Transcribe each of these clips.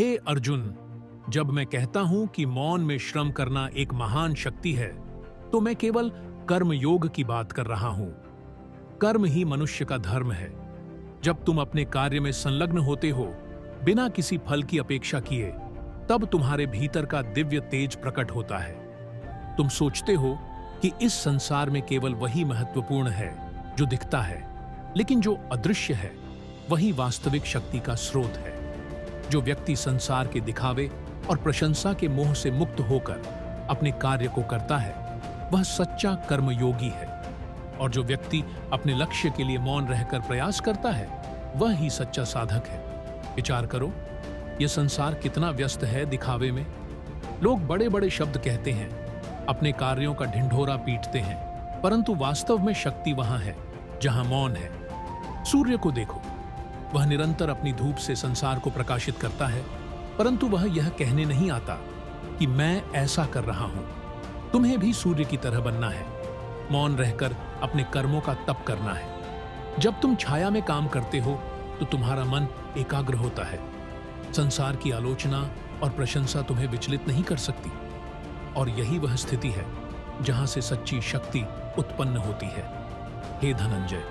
हे अर्जुन, जब मैं कहता हूं कि मौन में श्रम करना एक महान शक्ति है, तो मैं केवल कर्म योग की बात कर रहा हूं। कर्म ही मनुष्य का धर्म है। जब तुम अपने कार्य में संलग्न होते हो, बिना किसी फल की अपेक्षा किए, तब तुम्हारे भीतर का दिव्य तेज प्रकट होता है। तुम सोचते हो कि इस संसार में केवल वही महत्वपूर्ण है जो दिखता है, लेकिन जो अदृश्य है वही वास्तविक शक्ति का स्रोत है। जो व्यक्ति संसार के दिखावे और प्रशंसा के मोह से मुक्त होकर अपने कार्य को करता है, वह सच्चा कर्मयोगी है। और जो व्यक्ति अपने लक्ष्य के लिए मौन रहकर प्रयास करता है, वह ही सच्चा साधक है। विचार करो, यह संसार कितना व्यस्त है दिखावे में। लोग बड़े बड़े शब्द कहते हैं, अपने कार्यों का ढिंढोरा पीटते हैं, परंतु वास्तव में शक्ति वहां है जहां मौन है। सूर्य को देखो, वह निरंतर अपनी धूप से संसार को प्रकाशित करता है, परंतु वह यह कहने नहीं आता कि मैं ऐसा कर रहा हूं। तुम्हें भी सूर्य की तरह बनना है, मौन रहकर अपने कर्मों का तप करना है। जब तुम छाया में काम करते हो तो तुम्हारा मन एकाग्र होता है। संसार की आलोचना और प्रशंसा तुम्हें विचलित नहीं कर सकती। और यही वह स्थिति है जहां से सच्ची शक्ति उत्पन्न होती है। हे धनंजय,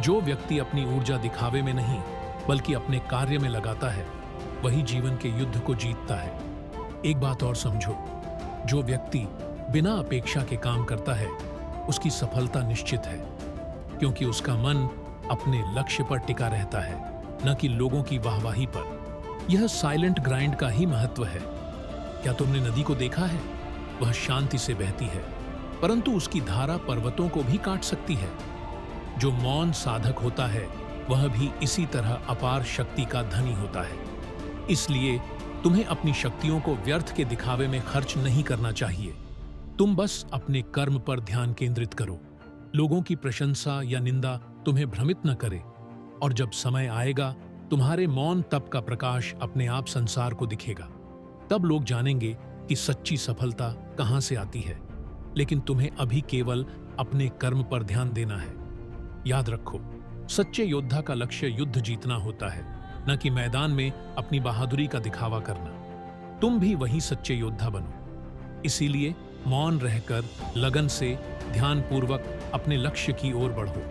जो व्यक्ति अपनी ऊर्जा दिखावे में नहीं बल्कि अपने कार्य में लगाता है, वही जीवन के युद्ध को जीतता है। एक बात और समझो, जो व्यक्ति बिना अपेक्षा के काम करता है, उसकी सफलता निश्चित है, क्योंकि उसका मन अपने लक्ष्य पर टिका रहता है, न कि लोगों की वाहवाही पर। यह साइलेंट ग्राइंड का ही महत्व है। क्या तुमने नदी को देखा है? वह शांति से बहती है, परंतु उसकी धारा पर्वतों को भी काट सकती है। जो मौन साधक होता है, वह भी इसी तरह अपार शक्ति का धनी होता है। इसलिए तुम्हें अपनी शक्तियों को व्यर्थ के दिखावे में खर्च नहीं करना चाहिए। तुम बस अपने कर्म पर ध्यान केंद्रित करो। लोगों की प्रशंसा या निंदा तुम्हें भ्रमित न करे। और जब समय आएगा, तुम्हारे मौन तप का प्रकाश अपने आप संसार को दिखेगा। तब लोग जानेंगे कि सच्ची सफलता कहां से आती है। लेकिन तुम्हें अभी केवल अपने कर्म पर ध्यान देना है। याद रखो, सच्चे योद्धा का लक्ष्य युद्ध जीतना होता है, न कि मैदान में अपनी बहादुरी का दिखावा करना। तुम भी वही सच्चे योद्धा बनो। इसीलिए मौन रहकर लगन से ध्यानपूर्वक अपने लक्ष्य की ओर बढ़ो।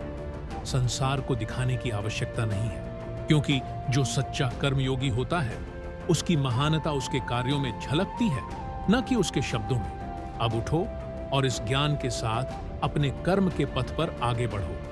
संसार को दिखाने की आवश्यकता नहीं है, क्योंकि जो सच्चा कर्मयोगी होता है, उसकी महानता उसके कार्यों में झलकती है, न कि उसके शब्दों में। अब उठो और इस ज्ञान के साथ अपने कर्म के पथ पर आगे बढ़ो।